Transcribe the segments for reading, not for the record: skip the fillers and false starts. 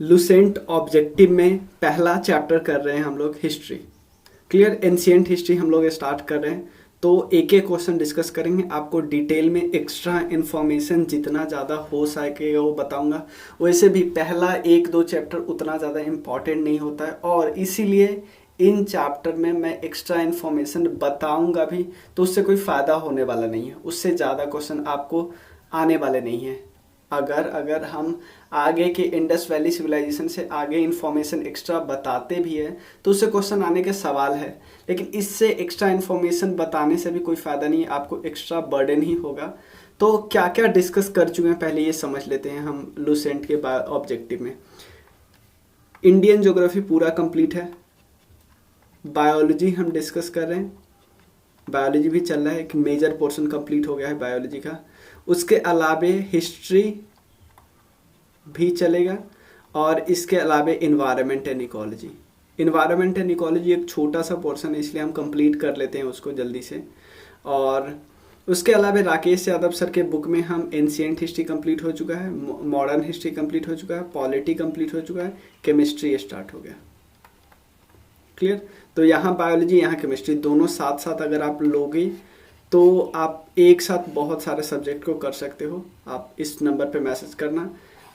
Lucent objective में पहला chapter कर रहे हैं हम लोग हिस्ट्री। क्लियर, एंशिएंट हिस्ट्री हम लोग स्टार्ट कर रहे हैं। तो एक एक क्वेश्चन डिस्कस करेंगे, आपको डिटेल में एक्स्ट्रा इन्फॉर्मेशन जितना ज़्यादा हो सकेगा वो बताऊंगा। वैसे भी पहला एक दो चैप्टर उतना ज़्यादा इम्पॉर्टेंट नहीं होता है, और इसीलिए इन चैप्टर में मैं एक्स्ट्रा इन्फॉर्मेशन बताऊंगा भी, तो उससे कोई फ़ायदा होने वाला नहीं है, उससे ज़्यादा क्वेश्चन आपको आने वाले नहीं हैं। अगर हम आगे के इंडस वैली सिविलाइजेशन से आगे इन्फॉर्मेशन एक्स्ट्रा बताते भी हैं तो उससे क्वेश्चन आने के सवाल है, लेकिन इससे एक्स्ट्रा इन्फॉर्मेशन बताने से भी कोई फ़ायदा नहीं है, आपको एक्स्ट्रा बर्डन ही होगा। तो क्या क्या डिस्कस कर चुके हैं पहले ये समझ लेते हैं हम लुसेंट के ऑब्जेक्टिव में। इंडियन ज्योग्राफी पूरा कंप्लीट है। बायोलॉजी हम डिस्कस कर रहे हैं, बायोलॉजी भी चल रहा है, एक मेजर पोर्शन कंप्लीट हो गया है बायोलॉजी का। उसके अलावे हिस्ट्री भी चलेगा, और इसके अलावे environment and ecology. Environment and ecology एक छोटा सा पोर्शन है, इसलिए हम कंप्लीट कर लेते हैं उसको जल्दी से। और उसके अलावा राकेश यादव सर के बुक में हम एंशिएंट हिस्ट्री कंप्लीट हो चुका है, मॉडर्न हिस्ट्री कंप्लीट हो चुका है, पॉलिटी कंप्लीट हो चुका है, केमिस्ट्री स्टार्ट हो गया। क्लियर, तो यहाँ बायोलॉजी यहाँ केमिस्ट्री दोनों साथ साथ अगर आप लोगे तो आप एक साथ बहुत सारे सब्जेक्ट को कर सकते हो। आप इस नंबर पे मैसेज करना।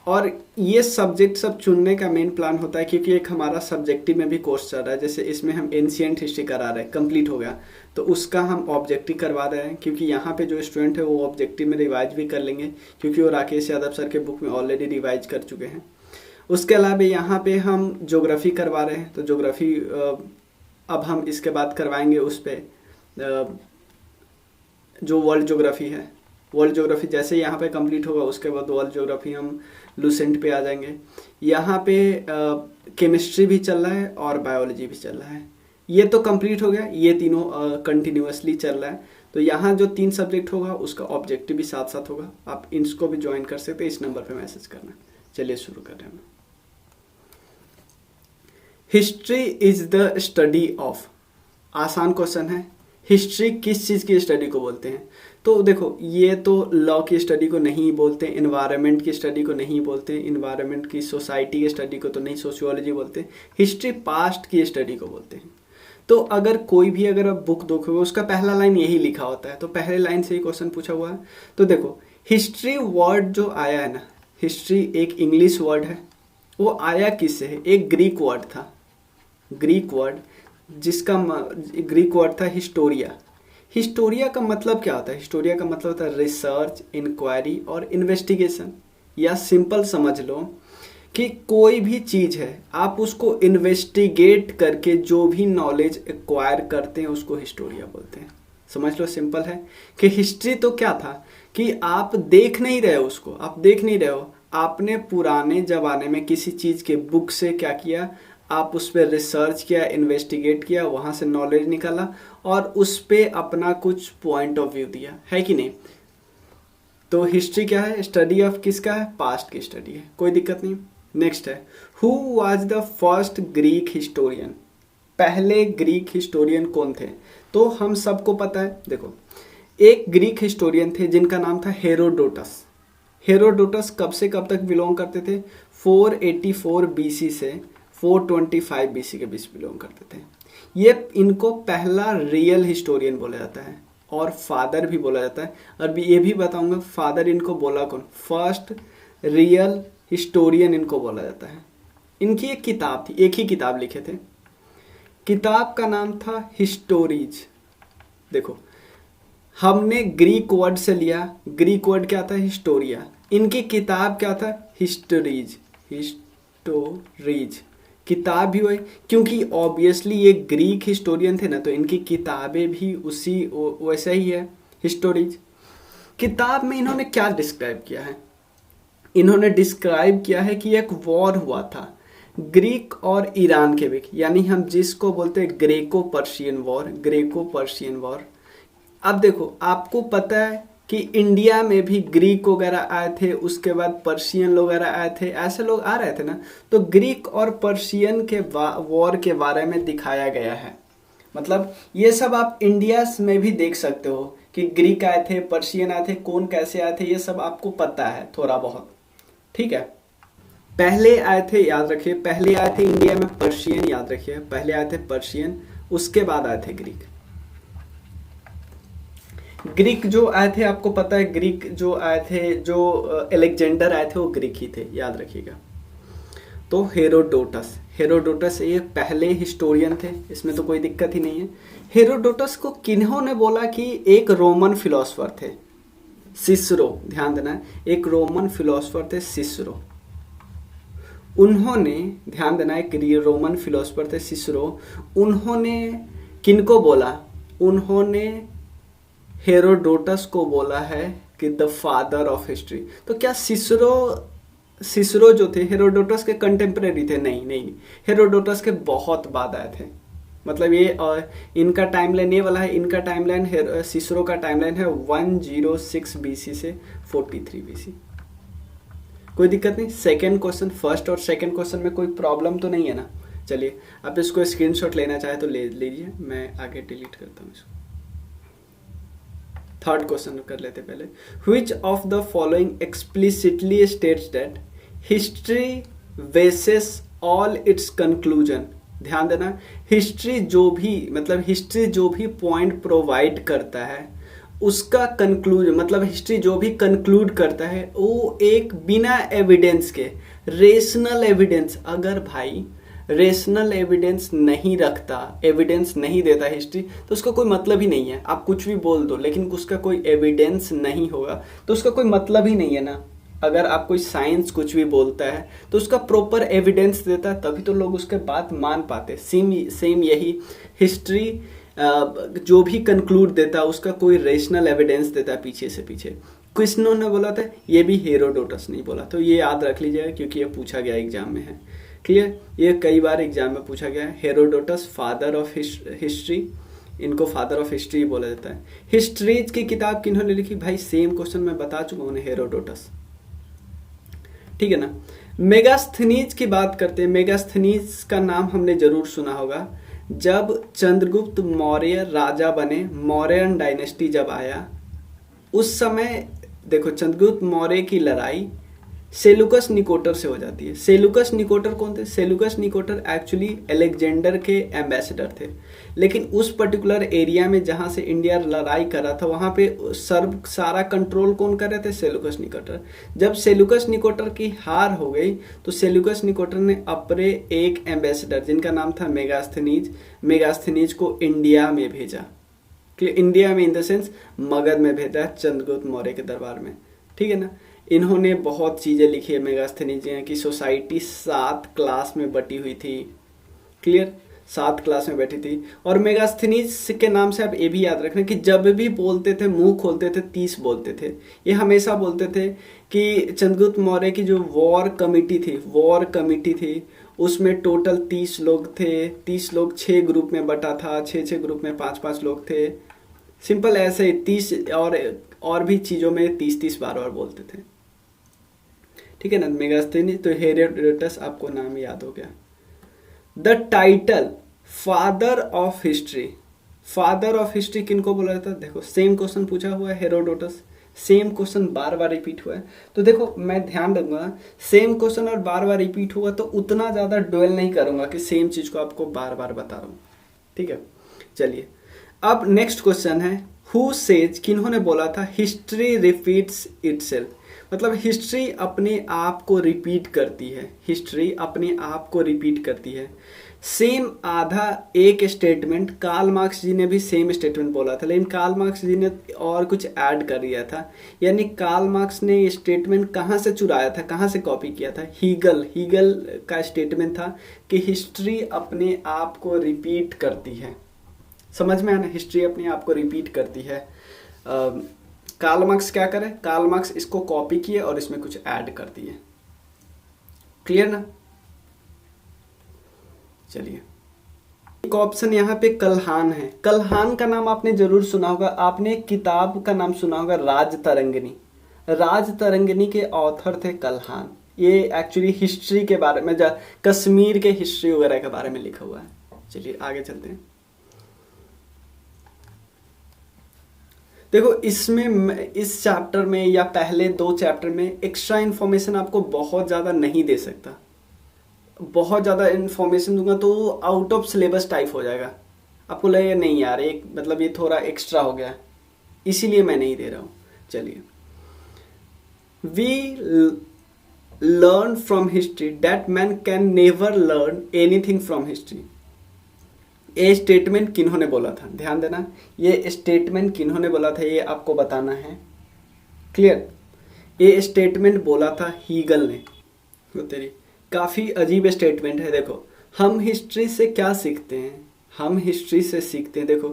और ये सब्जेक्ट सब चुनने का मेन प्लान होता है क्योंकि एक हमारा सब्जेक्टिव में भी कोर्स चल रहा है, जैसे इसमें हम एंशिएंट हिस्ट्री करा रहे हैं, कंप्लीट हो गया, तो उसका हम ऑब्जेक्टिव करवा रहे हैं, क्योंकि यहाँ पे जो स्टूडेंट है वो ऑब्जेक्टिव में रिवाइज भी कर लेंगे, क्योंकि वो राकेश यादव सर के बुक में ऑलरेडी रिवाइज कर चुके हैं। उसके अलावा यहाँ पे हम ज्योग्राफी करवा रहे हैं, तो ज्योग्राफी अब हम इसके बाद करवाएंगे उस पर जो वर्ल्ड ज्योग्राफी है। वर्ल्ड ज्योग्राफी जैसे यहाँ पे कंप्लीट होगा उसके बाद वर्ल्ड ज्योग्राफी हम लुसेंट पे आ जाएंगे। यहाँ पे केमिस्ट्री भी चल रहा है और बायोलॉजी भी चल रहा है। ये तो कंप्लीट हो गया, ये तीनों कंटिन्यूअसली चल रहा है। तो यहाँ जो 3 सब्जेक्ट होगा उसका ऑब्जेक्टिव भी साथ साथ होगा, आप इसको भी ज्वाइन कर सकते हैं। इस नंबर पे मैसेज करना। चलिए शुरू कर रहे हैं। History is the study of, आसान क्वेश्चन है, हिस्ट्री किस चीज़ की स्टडी को बोलते हैं? तो देखो, ये तो लॉ की स्टडी को नहीं बोलते, इन्वायरमेंट की स्टडी को नहीं बोलते, इन्वायरमेंट की सोसाइटी की स्टडी को तो नहीं सोशियोलॉजी बोलते, हिस्ट्री पास्ट की स्टडी को बोलते हैं। तो अगर कोई भी अगर आप बुक देखोगे उसका पहला लाइन यही लिखा होता है, तो पहले लाइन से ही क्वेश्चन पूछा हुआ है। तो देखो, हिस्ट्री वर्ड जो आया है ना, हिस्ट्री एक इंग्लिश वर्ड है, वो आया किससे है? एक ग्रीक वर्ड था, ग्रीक वर्ड जिसका ग्रीक वर्ड था हिस्टोरिया। हिस्टोरिया का मतलब क्या होता है? हिस्टोरिया का मतलब होता है रिसर्च, इंक्वायरी और इन्वेस्टिगेशन। या सिंपल समझ लो कि कोई भी चीज़ है आप उसको इन्वेस्टिगेट करके जो भी नॉलेज एक्वायर करते हैं उसको हिस्टोरिया बोलते हैं। समझ लो, सिंपल है कि हिस्ट्री तो क्या था कि आप देख नहीं रहे हो उसको, आप देख नहीं रहे हो, आपने पुराने ज़माने में किसी चीज़ के बुक से क्या किया, आप उस पर रिसर्च किया, इन्वेस्टिगेट किया, वहाँ से नॉलेज निकाला और उस पर अपना कुछ पॉइंट ऑफ व्यू दिया, है कि नहीं? तो हिस्ट्री क्या है? स्टडी ऑफ किसका है? पास्ट की स्टडी है, कोई दिक्कत नहीं। नेक्स्ट है, who was the first Greek historian? पहले ग्रीक हिस्टोरियन कौन थे? तो हम सबको पता है, देखो, एक ग्रीक हिस्टोरियन थे जिनका नाम था हेरोडोटस। हेरोडोटस कब से कब तक बिलोंग करते थे? 484 बीसी से 425 बीसी के बीच बिलोंग करते थे। ये इनको पहला रियल हिस्टोरियन बोला जाता है और फादर भी बोला जाता है। और ये भी बताऊंगा फादर इनको बोला कौन, फर्स्ट रियल हिस्टोरियन इनको बोला जाता है। इनकी एक किताब थी, एक ही किताब लिखे थे, किताब का नाम था हिस्टोरीज। देखो, हमने ग्रीक वर्ड से लिया, ग्रीक वर्ड क्या था? हिस्टोरिया। इनकी किताब क्या था? हिस्टोरीज। हिस्टोरीज किताब भी हुई, क्योंकि ऑब्वियसली ये ग्रीक हिस्टोरियन थे ना, तो इनकी किताबें भी उसी वैसा ही है, हिस्टोरीज। किताब में इन्होंने क्या डिस्क्राइब किया है? इन्होंने डिस्क्राइब किया है कि एक वॉर हुआ था ग्रीक और ईरान के बीच, यानी हम जिसको बोलते हैं Greco Persian war, Greco Persian war. अब देखो, आपको पता है कि इंडिया में भी ग्रीक वगैरह आए थे, उसके बाद पर्शियन लोग वगैरह आए थे, ऐसे लोग आ रहे थे ना। तो ग्रीक और पर्शियन के वॉर के बारे में दिखाया गया है। मतलब ये सब आप इंडिया में भी देख सकते हो कि ग्रीक आए थे, पर्शियन आए थे, कौन कैसे आए थे, ये सब आपको पता है थोड़ा बहुत, ठीक है। पहले आए थे, याद रखिए, पहले आए थे इंडिया में पर्शियन, याद रखिए, पहले आए थे पर्शियन, उसके बाद आए थे ग्रीक। ग्रीक जो आए थे, आपको पता है, ग्रीक जो आए थे, जो अलेक्जेंडर आए थे, वो ग्रीक ही थे, याद रखिएगा। तो हेरोडोटस, हेरोडोटस ये पहले हिस्टोरियन थे, इसमें तो कोई दिक्कत ही नहीं है। हेरोडोटस को किन्होंने बोला कि एक रोमन फिलोसफर थे, सिसरो, ध्यान देना, एक रोमन फिलोसफर थे सिसरो। उन्होंने, ध्यान देना, एक रोमन फिलोसफर थे सिसरो, उन्होंने किनको बोला, उन्होंने हेरोडोटस को बोला है कि द फादर ऑफ हिस्ट्री। तो क्या सिसरो जो थे हेरोडोटस के कंटेम्परेरी थे? नहीं नहीं, हेरोडोटस के बहुत बाद आए थे। मतलब ये इनका टाइमलाइन ये वाला है, इनका टाइमलाइन, सिसरो का टाइमलाइन है 106 बीसी से 43 बीसी। कोई दिक्कत नहीं। सेकंड क्वेश्चन, फर्स्ट और सेकंड क्वेश्चन में कोई प्रॉब्लम तो नहीं है ना? चलिए, आप इसको स्क्रीनशॉट लेना चाहे तो ले लीजिए, मैं आगे डिलीट करता हूँ इसको। थर्ड क्वेश्चन कर लेते पहले। Which of the following explicitly states that history bases all its conclusion? ध्यान देना, हिस्ट्री जो भी, मतलब हिस्ट्री जो भी पॉइंट प्रोवाइड करता है उसका कंक्लूजन, मतलब हिस्ट्री जो भी कंक्लूड करता है वो एक बिना एविडेंस के, रेशनल एविडेंस, अगर भाई रेशनल एविडेंस नहीं रखता, एविडेंस नहीं देता हिस्ट्री, तो उसका कोई मतलब ही नहीं है। आप कुछ भी बोल दो लेकिन उसका कोई एविडेंस नहीं होगा तो उसका कोई मतलब ही नहीं है ना। अगर आप कोई साइंस कुछ भी बोलता है तो उसका प्रॉपर एविडेंस देता है, तभी तो लोग उसके बात मान पाते। सेम यही हिस्ट्री जो भी कंक्लूड देता है उसका कोई रेशनल एविडेंस देता है पीछे से पीछे। किसने ने बोला था? ये भी हेरोडोटस नहीं बोला। तो ये याद रख लीजिएगा क्योंकि ये पूछा गया एग्जाम में है। क्लियर? ये कई बार एग्जाम में पूछा गया है। हेरोडोटस फादर ऑफ हिस्ट्री, इनको फादर ऑफ हिस्ट्री बोला जाता है। हिस्ट्रीज की किताब किन्होंने लिखी? भाई सेम क्वेश्चन मैं बता चुका हूँ, हेरोडोटस। ठीक है ना? मेगास्थनीज की बात करते हैं। मेगास्थनीज का नाम हमने जरूर सुना होगा। जब चंद्रगुप्त मौर्य राजा बने, मौर्यन डायनेस्टी जब आया, उस समय देखो चंद्रगुप्त मौर्य की लड़ाई सेलुकस निकोटर से हो जाती है। सेलुकस निकोटर कौन थे? सेलुकस निकोटर एक्चुअली अलेक्जेंडर के एम्बेसडर थे, लेकिन उस पर्टिकुलर एरिया में जहां से इंडिया लड़ाई कर रहा था वहां पे सारा कंट्रोल कौन कर रहे थे? Seleucus Nicator. जब सेलुकस निकोटर की हार हो गई तो सेलुकस निकोटर ने अपने एक एम्बेसडर जिनका नाम था मेगास्थनीज को इंडिया में भेजा। इंडिया में इन द सेंस मगध में भेजा, चंद्रगुप्त मौर्य के दरबार में। ठीक है ना? इन्होंने बहुत चीज़ें लिखी है मेगास्थनीज की। सोसाइटी 7 क्लास में बटी हुई थी। क्लियर? 7 क्लास में बैठी थी। और मेगास्थनीज के नाम से आप ये भी याद रखना कि जब भी बोलते थे, मुंह खोलते थे, 30 बोलते थे। ये हमेशा बोलते थे कि चंद्रगुप्त मौर्य की जो वॉर कमिटी थी उसमें टोटल 30 लोग थे। 30 लोग 6 ग्रुप में बटा था, 6 ग्रुप में 5 लोग थे। सिंपल ऐसे ही 30 और भी चीज़ों में 30 बार बोलते थे। ठीक है ना? मेगास्थनीज। तो हेरोडोटस आपको नाम याद हो गया। The title father of history, father of history किनको बोला जाता है? देखो सेम क्वेश्चन पूछा हुआ है हेरोडोटस, सेम क्वेश्चन बार बार रिपीट हुआ है। तो देखो मैं ध्यान दूंगा, सेम क्वेश्चन और बार बार रिपीट हुआ तो उतना ज़्यादा ड्वेल नहीं करूंगा कि सेम चीज़ को आपको बार बार बता रहा हूँ। ठीक है? चलिए, अब नेक्स्ट क्वेश्चन है, हु सेज, किन्होंने बोला था हिस्ट्री रिपीट्स इटसेल्फ? मतलब हिस्ट्री अपने आप को रिपीट करती है। हिस्ट्री अपने आप को रिपीट करती है। सेम आधा एक स्टेटमेंट कार्ल मार्क्स जी ने भी सेम स्टेटमेंट बोला था, लेकिन कार्ल मार्क्स जी ने और कुछ ऐड कर दिया था। यानी कार्ल मार्क्स ने ये स्टेटमेंट कहाँ से चुराया था, कहाँ से कॉपी किया था? हीगल का स्टेटमेंट था कि हिस्ट्री अपने आप को रिपीट करती है। समझ में आना? हिस्ट्री अपने आप को रिपीट करती है। कार्ल मार्क्स क्या करे? कार्ल मार्क्स इसको कॉपी किए और इसमें कुछ ऐड कर दिए। क्लियर ना? चलिए, एक ऑप्शन यहाँ पे कल्हान है। कल्हान का नाम आपने जरूर सुना होगा। आपने किताब का नाम सुना होगा राजतरंगिणी। राजतरंगिणी के ऑथर थे कल्हान। ये एक्चुअली हिस्ट्री के बारे में, कश्मीर के हिस्ट्री वगैरह के बारे में लिखा हुआ है। चलिए आगे चलते हैं। देखो इसमें, इस चैप्टर में या पहले 2 चैप्टर में एक्स्ट्रा इन्फॉर्मेशन आपको बहुत ज़्यादा नहीं दे सकता। बहुत ज़्यादा इन्फॉर्मेशन दूंगा तो आउट ऑफ सिलेबस टाइप हो जाएगा, आपको लगेगा नहीं यार एक मतलब ये थोड़ा एक्स्ट्रा हो गया, इसीलिए मैं नहीं दे रहा हूँ। चलिए, we learn from history that man can never learn anything from history. ये स्टेटमेंट किन्होंने बोला था, ध्यान देना, ये स्टेटमेंट किन्होंने बोला था ये आपको बताना है। क्लियर? ये स्टेटमेंट बोला था हीगल ने। वो तेरी काफ़ी अजीब स्टेटमेंट है। देखो हम हिस्ट्री से क्या सीखते हैं, हम हिस्ट्री से सीखते हैं, देखो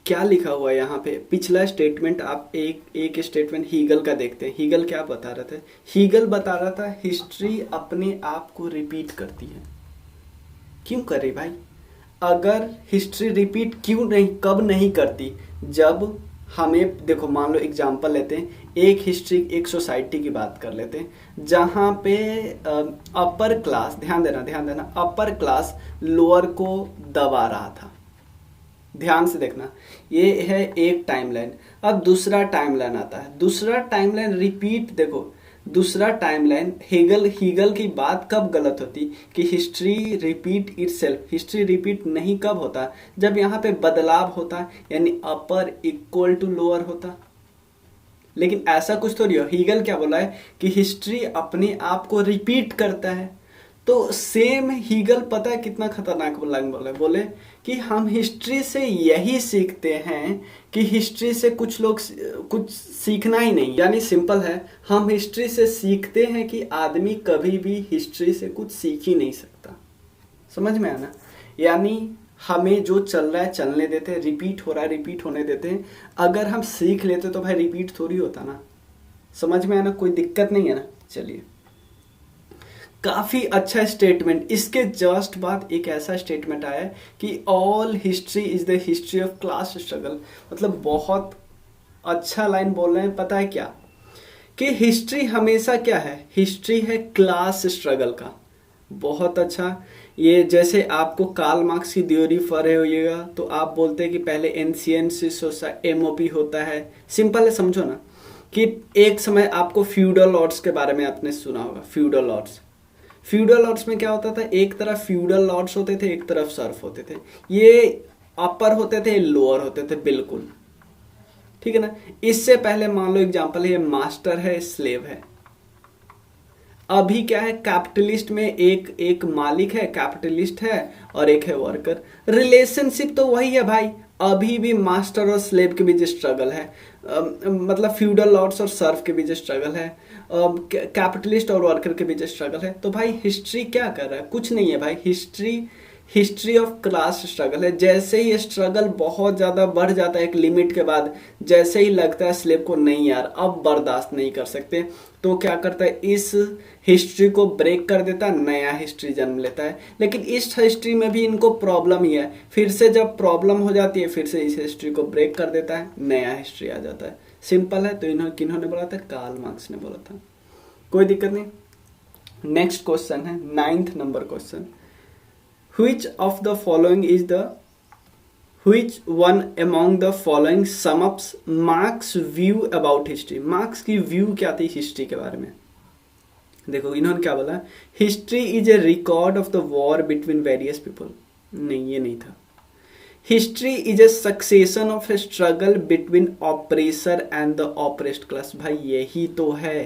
क्या लिखा हुआ है यहाँ पे। पिछला स्टेटमेंट आप एक स्टेटमेंट हीगल का देखते हैं। हीगल क्या बता रहा था? हीगल बता रहा था हिस्ट्री अपने आप को रिपीट करती है। क्यों करे भाई? अगर हिस्ट्री रिपीट क्यों नहीं, कब नहीं करती? जब हमें, देखो मान लो एग्जांपल लेते हैं, एक हिस्ट्री, एक सोसाइटी की बात कर लेते हैं जहाँ पे अपर क्लास, ध्यान देना, अपर क्लास लोअर को दबा रहा था। ध्यान से देखना, ये है एक टाइमलाइन। अब दूसरा टाइमलाइन आता है, दूसरा टाइमलाइन रिपीट, देखो दूसरा टाइमलाइन, हीगल की बात कब गलत होती कि history repeat itself. History repeat नहीं कब होता? जब यहाँ पे बदलाव होता, यानी अपर इक्वल टू लोअर होता। लेकिन ऐसा कुछ थोड़ी हो। हीगल क्या बोला है कि हिस्ट्री अपने आप को रिपीट करता है। तो सेम हीगल पता है कितना खतरनाक बोले कि हम हिस्ट्री से यही सीखते हैं कि हिस्ट्री से कुछ लोग कुछ सीखना ही नहीं, यानी सिंपल है, हम हिस्ट्री से सीखते हैं कि आदमी कभी भी हिस्ट्री से कुछ सीख ही नहीं सकता। समझ में आना? यानी हमें जो चल रहा है चलने देते हैं, रिपीट हो रहा है रिपीट होने देते हैं। अगर हम सीख लेते तो भाई रिपीट थोड़ी होता ना। समझ में आना? कोई दिक्कत नहीं है ना। चलिए, काफी अच्छा स्टेटमेंट। इसके जस्ट बाद एक ऐसा स्टेटमेंट आया है कि all history is the history of class struggle. मतलब बहुत अच्छा लाइन बोल रहे हैं। पता है क्या कि हिस्ट्री हमेशा क्या है? हिस्ट्री है क्लास स्ट्रगल का। बहुत अच्छा। ये जैसे आपको कार्ल मार्क्स की थ्योरी पढ़े होइएगा तो आप बोलते हैं कि पहले एंशिएंट सोसाइटी एमओपी होता है। सिंपल है, समझो ना कि एक समय आपको फ्यूडल लॉर्ड्स के बारे में आपने सुना होगा। फ्यूडल लॉर्ड्स, फ्यूडल लॉर्ड्स में क्या होता था? एक तरफ फ्यूडल लॉर्ड्स होते थे, एक तरफ सर्फ होते थे। ये अपर होते थे, लोअर होते थे, बिल्कुल ठीक है ना। इससे पहले मान लो एग्जांपल है, ये मास्टर है, स्लेव है। अभी क्या है? कैपिटलिस्ट में एक मालिक है, कैपिटलिस्ट है, और एक है वर्कर। रिलेशनशिप तो वही है भाई। अभी भी मास्टर और स्लेव के बीच स्ट्रगल है, मतलब फ्यूडल लॉर्ड्स और सर्फ के बीच स्ट्रगल है, कैपिटलिस्ट और वर्कर के बीच स्ट्रगल है। तो भाई हिस्ट्री क्या कर रहा है? कुछ नहीं है भाई। हिस्ट्री ऑफ क्लास स्ट्रगल है। जैसे ही स्ट्रगल बहुत ज़्यादा बढ़ जाता है एक लिमिट के बाद, जैसे ही लगता है स्लेव को नहीं यार अब बर्दाश्त नहीं कर सकते, तो क्या करता है? इस हिस्ट्री को ब्रेक कर देता है, नया हिस्ट्री जन्म लेता है। लेकिन इस हिस्ट्री में भी इनको प्रॉब्लम ही है। फिर से जब प्रॉब्लम हो जाती है फिर से इस हिस्ट्री को ब्रेक कर देता है, नया हिस्ट्री आ जाता है। सिंपल है। तो किन्होंने बोला था? कार्ल मार्क्स ने बोला था। कोई दिक्कत नहीं। नेक्स्ट क्वेश्चन है 9th number question. Which of the following is which one among the following sum ups Marx view about history? Marks की व्यू क्या थी हिस्ट्री के बारे में? देखो इन्होंने क्या बोला, history is a record of the war between various people. नहीं, ये नहीं था। History is a succession of A struggle between oppressor and the oppressed class. भाई यही तो है,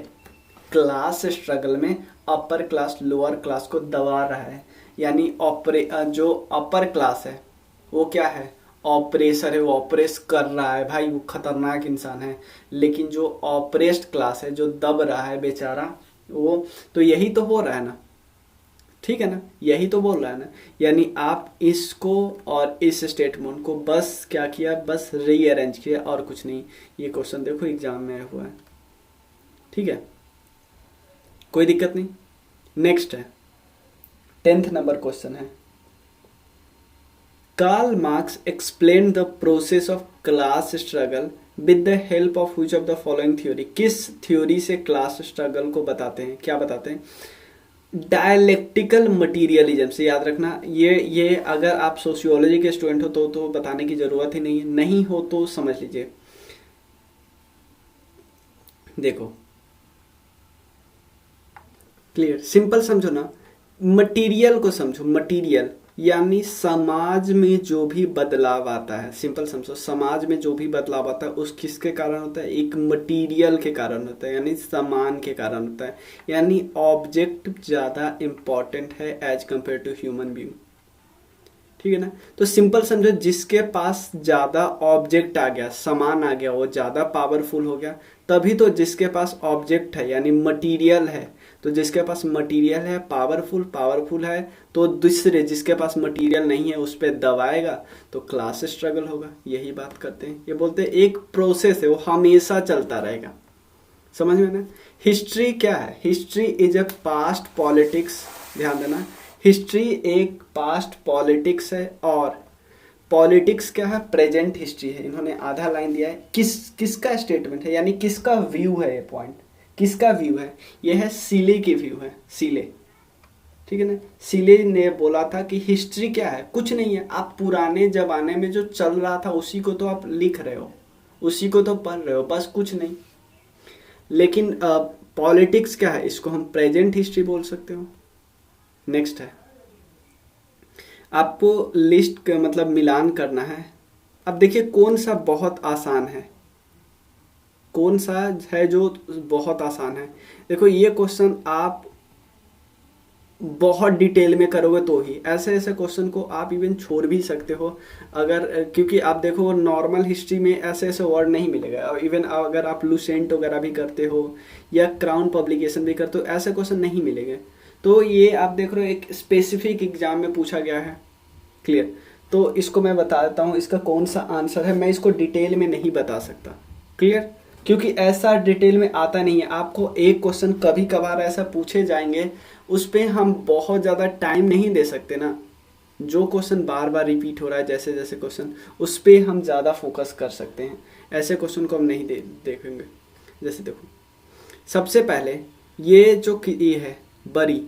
क्लास स्ट्रगल में अपर क्लास लोअर क्लास को दबा रहा है। यानी जो अपर क्लास है वो क्या है? ऑपरेसर है, वो ऑपरेस कर रहा है भाई, वो खतरनाक इंसान है। लेकिन जो ऑपरेस्ड क्लास है, जो दब रहा है बेचारा, वो तो यही तो हो रहा है ना, ठीक है ना, यही तो बोल रहा है ना। यानी आप इसको और इस स्टेटमेंट को बस क्या किया, बस रीअरेंज किया और कुछ नहीं। ये क्वेश्चन देखो एग्जाम में हुआ है, ठीक है, कोई दिक्कत नहीं। नेक्स्ट है 10th नंबर क्वेश्चन है, Karl Marx explain the process of class struggle with the help of which of the following theory. किस थ्योरी से क्लास स्ट्रगल को बताते हैं? क्या बताते हैं? डायलेक्टिकल मटीरियलिज्म से। याद रखना, ये अगर आप सोशियोलॉजी के स्टूडेंट हो तो बताने की जरूरत ही नहीं है, नहीं हो तो समझ लीजिए। देखो क्लियर, सिंपल समझो ना, मटेरियल को समझो, मटेरियल यानी समाज में जो भी बदलाव आता है, सिंपल समझो, समाज में जो भी बदलाव आता है उस किसके कारण होता है, एक मटेरियल के कारण होता है, यानी सामान के कारण होता है, यानी ऑब्जेक्ट ज़्यादा इम्पॉर्टेंट है as compare to human being. ठीक है ना, तो सिंपल समझो, जिसके पास ज़्यादा ऑब्जेक्ट आ गया, सामान आ गया, वो ज़्यादा पावरफुल हो गया, तभी तो जिसके पास ऑब्जेक्ट है यानी मटेरियल है, तो जिसके पास मटेरियल है पावरफुल, पावरफुल है तो दूसरे जिसके पास मटेरियल नहीं है उस पर दबाएगा तो क्लास स्ट्रगल होगा। यही बात करते हैं, ये बोलते हैं एक प्रोसेस है, वो हमेशा चलता रहेगा। समझ में ना। हिस्ट्री क्या है, history is a past politics, ध्यान देना, हिस्ट्री एक पास्ट पॉलिटिक्स है और पॉलिटिक्स क्या है, प्रेजेंट हिस्ट्री है। इन्होंने आधा लाइन दिया है, किसका स्टेटमेंट है यानी किसका व्यू है, ये पॉइंट किसका व्यू है, ये है सीले की व्यू है, सीले। ठीक है ना, सीले ने बोला था कि हिस्ट्री क्या है, कुछ नहीं है, आप पुराने जमाने में जो चल रहा था उसी को तो आप लिख रहे हो, उसी को तो पढ़ रहे हो, बस कुछ नहीं। लेकिन पॉलिटिक्स क्या है, इसको हम प्रेजेंट हिस्ट्री बोल सकते हो। नेक्स्ट है, आपको लिस्ट का मतलब मिलान करना है। अब देखिए कौन सा बहुत आसान है, कौन सा है जो बहुत आसान है। देखो ये क्वेश्चन आप बहुत डिटेल में करोगे तो ही, ऐसे ऐसे क्वेश्चन को आप इवन छोड़ भी सकते हो अगर, क्योंकि आप देखो नॉर्मल हिस्ट्री में ऐसे ऐसे वर्ड नहीं मिलेगा। इवन अगर आप लुसेंट वगैरह भी करते हो या क्राउन पब्लिकेशन भी करते हो, ऐसे क्वेश्चन नहीं मिलेंगे। तो ये आप देख रहे हो एक स्पेसिफिक एग्जाम में पूछा गया है, क्लियर। तो इसको मैं बता देता हूँ इसका कौन सा आंसर है, मैं इसको डिटेल में नहीं बता सकता, क्लियर, क्योंकि ऐसा डिटेल में आता नहीं है। आपको एक क्वेश्चन कभी कभार ऐसा पूछे जाएंगे, उस पर हम बहुत ज़्यादा टाइम नहीं दे सकते ना। जो क्वेश्चन बार बार रिपीट हो रहा है, जैसे जैसे क्वेश्चन, उस पर हम ज़्यादा फोकस कर सकते हैं, ऐसे क्वेश्चन को हम नहीं देखेंगे। जैसे देखो सबसे पहले ये जो ये है बरी,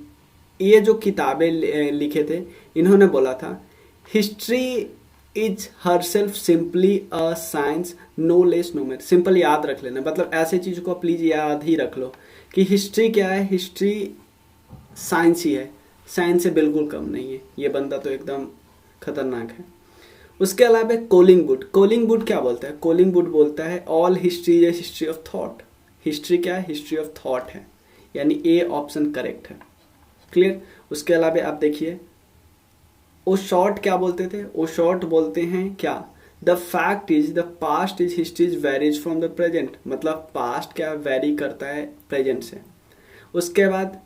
ये जो किताबें लिखे थे, इन्होंने बोला था history is herself simply a science no less no more. Simple याद रख लेना, मतलब ऐसे चीज़ को प्लीज याद ही रख लो कि हिस्ट्री क्या है, हिस्ट्री साइंस ही है, साइंस से बिल्कुल कम नहीं है। ये बंदा तो एकदम खतरनाक है। उसके अलावा कोलिंग वुड, कोलिंग वुड क्या बोलता है, कोलिंग वुड बोलता है all history is history of thought. History क्या है, हिस्ट्री ऑफ थॉट है, यानी ए ऑप्शन करेक्ट है, क्लियर। उसके अलावा आप देखिए ओ शॉर्ट क्या बोलते थे, ओ शॉर्ट बोलते हैं क्या, the fact is the past is history is varies from the present, मतलब पास्ट क्या वेरी करता है प्रेजेंट से। उसके बाद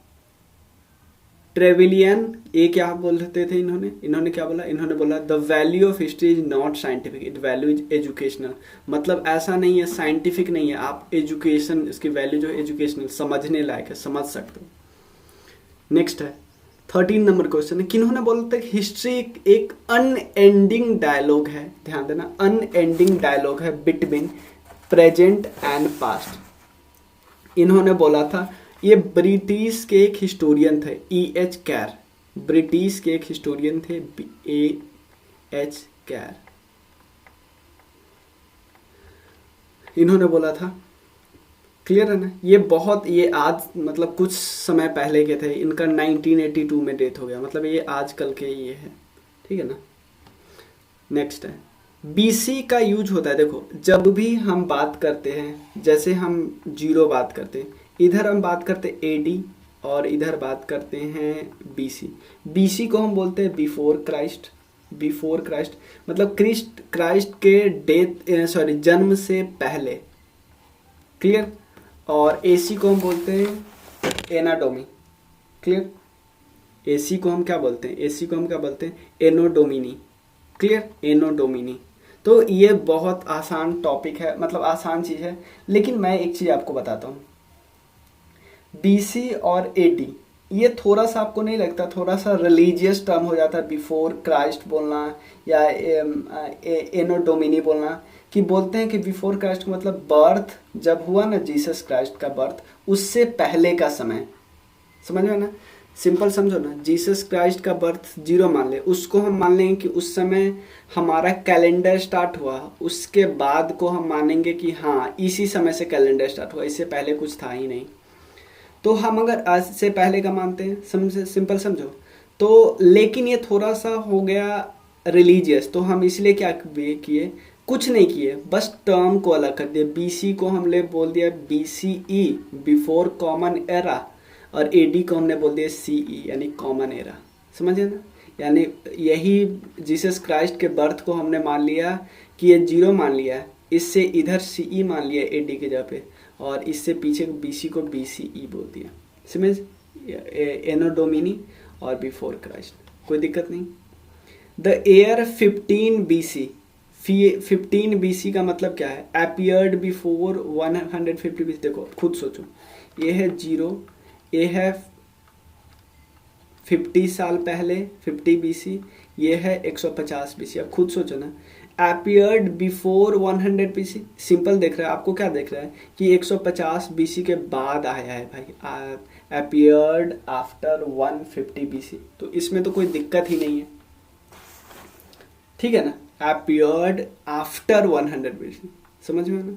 ट्रेविलियन, ये क्या बोलते थे इन्होंने क्या बोला, इन्होंने बोला the value of history is not scientific, it value is educational, मतलब ऐसा नहीं है साइंटिफिक नहीं है, आप एजुकेशन, इसकी वैल्यू जो एजुकेशनल, समझने लायक है, समझ सकते हो। नेक्स्ट है 13 नंबर क्वेश्चन है, किन्होंने बोला था कि हिस्ट्री एक अनएंडिंग डायलॉग है, ध्यान देना, अनएंडिंग डायलॉग है बिटवीन प्रेजेंट एंड पास्ट। इन्होंने बोला था, ये ब्रिटिश के एक हिस्टोरियन थे E.H. कैर, ब्रिटिश के एक हिस्टोरियन थे E.H. कैर, इन्होंने बोला था, क्लियर है ना। ये आज मतलब कुछ समय पहले के थे, इनका 1982 में डेथ हो गया, मतलब ये आजकल के ये है, ठीक है ना। नेक्स्ट है BC का यूज होता है, देखो जब भी हम बात करते हैं, जैसे हम 0 बात करते हैं, इधर हम बात करते हैं AD और इधर बात करते हैं BC। BC को हम बोलते हैं बिफोर क्राइस्ट, बिफोर क्राइस्ट मतलब क्राइस्ट के जन्म से पहले, क्लियर। और AC को हम बोलते हैं एनाडोमी, क्लियर। AC को हम क्या बोलते हैं, AC को हम क्या बोलते हैं एनोडोमिनी, क्लियर, एनोडोमिनी। तो ये बहुत आसान टॉपिक है, मतलब आसान चीज़ है, लेकिन मैं एक चीज़ आपको बताता हूँ, BC और AD ये थोड़ा सा आपको नहीं लगता थोड़ा सा रिलीजियस टर्म हो जाता है, बिफोर क्राइस्ट बोलना या एनोडोमिनी बोलना, कि बोलते हैं कि बिफोर क्राइस्ट का मतलब बर्थ जब हुआ ना, जीसस क्राइस्ट का बर्थ, उससे पहले का समय, समझ में ना। सिंपल समझो ना, जीसस क्राइस्ट का बर्थ 0 मान ले, उसको हम मान लेंगे कि उस समय हमारा कैलेंडर स्टार्ट हुआ, उसके बाद को हम मानेंगे कि हाँ इसी समय से कैलेंडर स्टार्ट हुआ, इससे पहले कुछ था ही नहीं। तो हम अगर आज से पहले का मानते हैं, समझ सिंपल समझो। तो लेकिन ये थोड़ा सा हो गया रिलीजियस, तो हम इसलिए क्या किए, कुछ नहीं किए, बस टर्म को अलग कर दिया। बीसी को हमने बोल दिया बीसीई, बिफोर कॉमन एरा, और एडी को हमने बोल दिया सीई यानी कॉमन एरा। समझे ना, यानी यही जीसस क्राइस्ट के बर्थ को हमने मान लिया कि ये 0 मान लिया, इससे इधर सीई मान लिया एडी के जगह पे, और इससे पीछे बीसी को बीसीई बोल दिया। समझ, एनो डोमिनी और बिफोर क्राइस्ट, कोई दिक्कत नहीं। द ईयर 15 BC, 15 BC का मतलब क्या है, अपीयर्ड बिफोर 150 BC। देखो खुद सोचो, ये है 0, ये है 50 साल पहले 50 BC, ये है 150 BC। अब खुद सोचो ना, अपीयर्ड बिफोर 100 BC, सिंपल देख रहा है, आपको क्या देख रहा है कि 150 BC के बाद आया है भाई, अपीयर्ड आफ्टर 150 BC, तो इसमें तो कोई दिक्कत ही नहीं है, ठीक है ना। अपीयर्ड आफ्टर 100 BC, समझ में ना।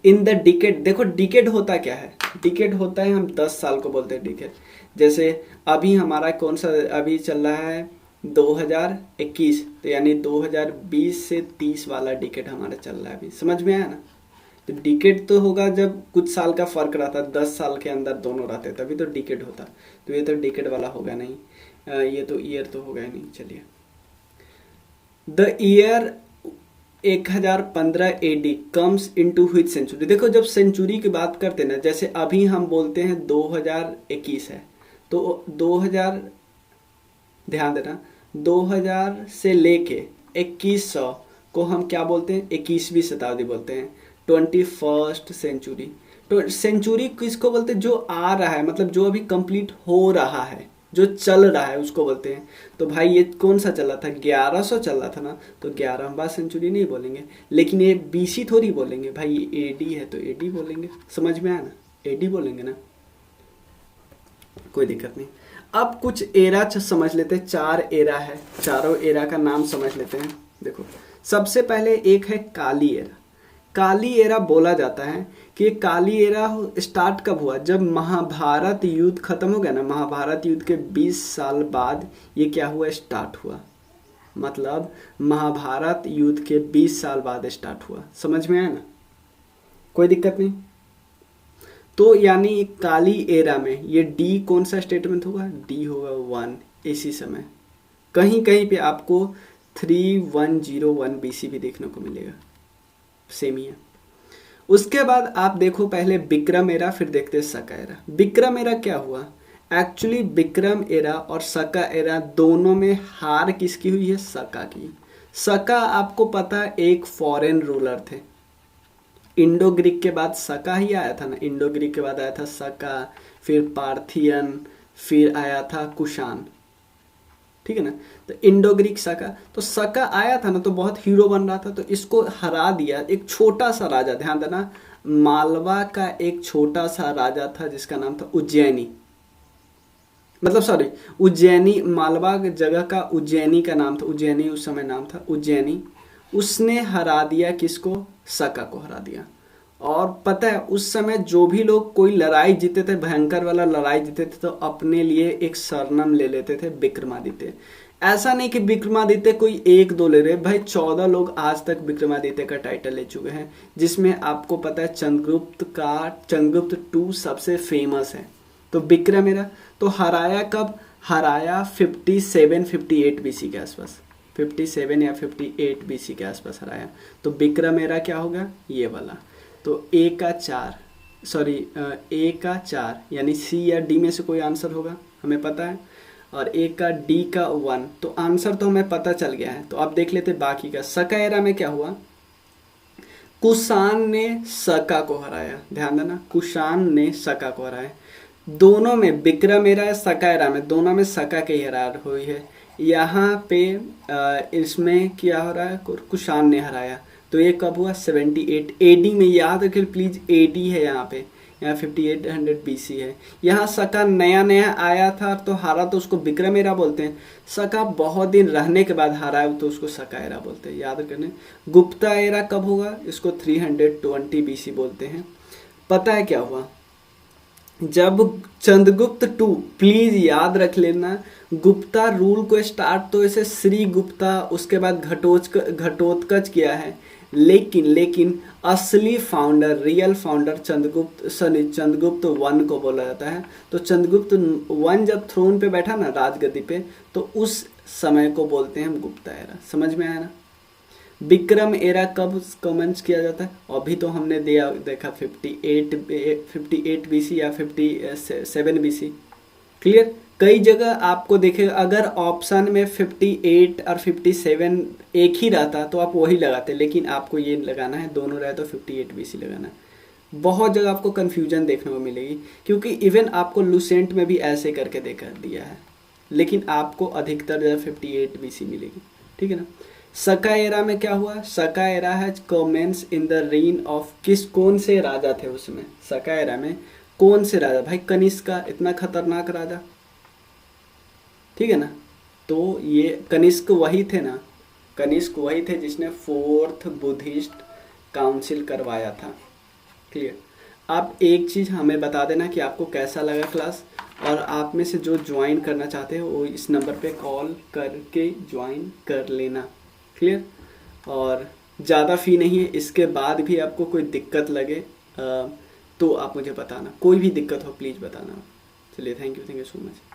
इन द डिकेड, देखो डिकेड होता क्या है, डिकेड होता है, हम 10 साल को बोलते हैं डिकेड। जैसे अभी हमारा कौन सा अभी चल रहा है 2021, तो यानी 2020 से 30 वाला डिकेड हमारा चल रहा है अभी, समझ में आया ना। तो डिकेड तो होगा जब कुछ साल का फर्क रहता, 10 साल के अंदर दोनों रहते तभी तो डिकेड होता, तो ये तो डिकेड वाला होगा नहीं, ये तो ईयर तो होगा ही नहीं। चलिए, the year 1015 AD comes into which century. देखो जब सेंचुरी की बात करते हैं ना, जैसे अभी हम बोलते हैं 2021 है, तो 2000, ध्यान देना, 2000 से लेके 2100 को हम क्या बोलते हैं, 21वीं शताब्दी बोलते हैं, 21st सेंचुरी। तो सेंचुरी किसको बोलते हैं, जो आ रहा है, मतलब जो अभी कंप्लीट हो रहा है, जो चल रहा है उसको बोलते हैं। तो भाई ये कौन सा चला था, 1100 चल रहा था ना, तो 11वां सेंचुरी नहीं बोलेंगे, लेकिन ये बीसी थोड़ी बोलेंगे भाई, ये एडी है तो एडी बोलेंगे। समझ में आया ना, एडी बोलेंगे ना, कोई दिक्कत नहीं। अब कुछ एरा समझ लेते हैं, 4 एरा है, चारों एरा का नाम समझ लेते हैं। देखो सबसे पहले एक है काली एरा। काली एरा बोला जाता है कि काली एरा स्टार्ट कब हुआ, जब महाभारत युद्ध खत्म हो गया ना, महाभारत युद्ध के 20 साल बाद ये क्या हुआ, स्टार्ट हुआ। मतलब महाभारत युद्ध के 20 साल बाद स्टार्ट हुआ। समझ में आया ना, कोई दिक्कत नहीं। तो यानी काली एरा में ये डी कौन सा स्टेटमेंट होगा, डी होगा 1 इसी समय। कहीं कहीं पे आपको 3101 BC भी देखने को मिलेगा, सेम ही है। उसके बाद आप देखो पहले विक्रम एरा, फिर देखते हैं शका एरा। विक्रम एरा क्या हुआ, एक्चुअली विक्रम एरा और शका एरा दोनों में हार किसकी हुई है, शका की। शका आपको पता है एक फॉरेन रूलर थे, इंडो ग्रीक के बाद शका ही आया था ना, इंडो ग्रीक के बाद आया था शका, फिर पार्थियन, फिर आया था कुषाण, ठीक है ना। तो इंडो ग्रीक शका, तो शका आया था ना, तो बहुत हीरो बन रहा था, तो इसको हरा दिया एक छोटा सा राजा, ध्यान देना, मालवा का एक छोटा सा राजा था जिसका नाम था उज्जैनी, मतलब सॉरी उज्जैनी, मालवा जगह का उज्जैनी का नाम था, उज्जैनी उस समय नाम था उज्जैनी। उसने हरा दिया किसको, शका को हरा दिया। और पता है उस समय जो भी लोग कोई लड़ाई जीते थे, भयंकर वाला लड़ाई जीते थे, तो अपने लिए एक सरनाम ले लेते थे विक्रमादित्य। ऐसा नहीं कि विक्रमादित्य कोई 1-2 ले रहे, भाई 14 लोग आज तक विक्रमादित्य का टाइटल ले चुके हैं, जिसमें आपको पता है चंद्रगुप्त 2 सबसे फेमस है। तो विक्रम एरा तो हराया कब, हराया 57-58 BC के आसपास, 57 या 58 BC के आसपास हराया। तो विक्रम एरा क्या होगा, ये वाला। तो ए का 4 यानी सी या डी में से कोई आंसर होगा, हमें पता है, और ए का डी का 1, तो आंसर तो हमें पता चल गया है। तो अब देख लेते बाकी का। शका एरा में क्या हुआ, कुषाण ने शका को हराया, ध्यान देना, कुषाण ने शका को हराया। दोनों में विक्रम एरा या शका एरा में, दोनों में शका की हरार हुई है। यहाँ पे इसमें क्या हो रहा है, कुषाण ने हराया। तो ये कब हुआ, 78 AD में, याद रखिए प्लीज AD है यहाँ पे, यहाँ 5800 BC है। यहाँ सका नया नया आया था तो हारा तो उसको विक्रम एरा बोलते हैं। सका बहुत दिन रहने के बाद हारा है तो उसको सका एरा बोलते हैं, याद करने। गुप्ता एरा कब होगा, इसको 320 BC बोलते हैं। पता है क्या हुआ, जब चंद्रगुप्त टू, प्लीज याद रख लेना, गुप्ता रूल को स्टार्ट तो ऐसे श्री गुप्ता उसके बाद घटोत्कच किया है, लेकिन असली founder, real founder Chandragupta one को बोला जाता है। तो चंद्रगुप्त वन जब थ्रोन पे बैठा ना, राजगद्दी पे, तो उस समय को बोलते हैं हम गुप्ता एरा। समझ में आया ना। विक्रम एरा कब कमेंस किया जाता है, अभी तो हमने देखा 58 BC या 57 BC। क्लियर। कई जगह आपको देखे, अगर ऑप्शन में 58 और 57 एक ही रहता तो आप वही लगाते, लेकिन आपको ये लगाना है, दोनों रहे तो 58 BC लगाना है। बहुत जगह आपको कंफ्यूजन देखने को मिलेगी, क्योंकि इवन आपको लूसेंट में भी ऐसे करके दिया है, लेकिन आपको अधिकतर जगह 58 BC मिलेगी। ठीक है ना। सका एरा में क्या हुआ, सका एरा है commences in the reign of, कौन से राजा थे उसमें, सका एरा में कौन से राजा, भाई कनिष्क का, इतना खतरनाक राजा। ठीक है ना। तो ये कनिष्क वही थे ना, कनिष्क वही थे जिसने 4th बुद्धिस्ट काउंसिल करवाया था। क्लियर। आप एक चीज़ हमें बता देना कि आपको कैसा लगा क्लास, और आप में से जो ज्वाइन करना चाहते हो वो इस नंबर पे कॉल करके ज्वाइन कर लेना। क्लियर। और ज़्यादा फ़ी नहीं है, इसके बाद भी आपको कोई दिक्कत लगे तो आप मुझे बताना, कोई भी दिक्कत हो प्लीज़ बताना। चलिए, थैंक यू सो मच।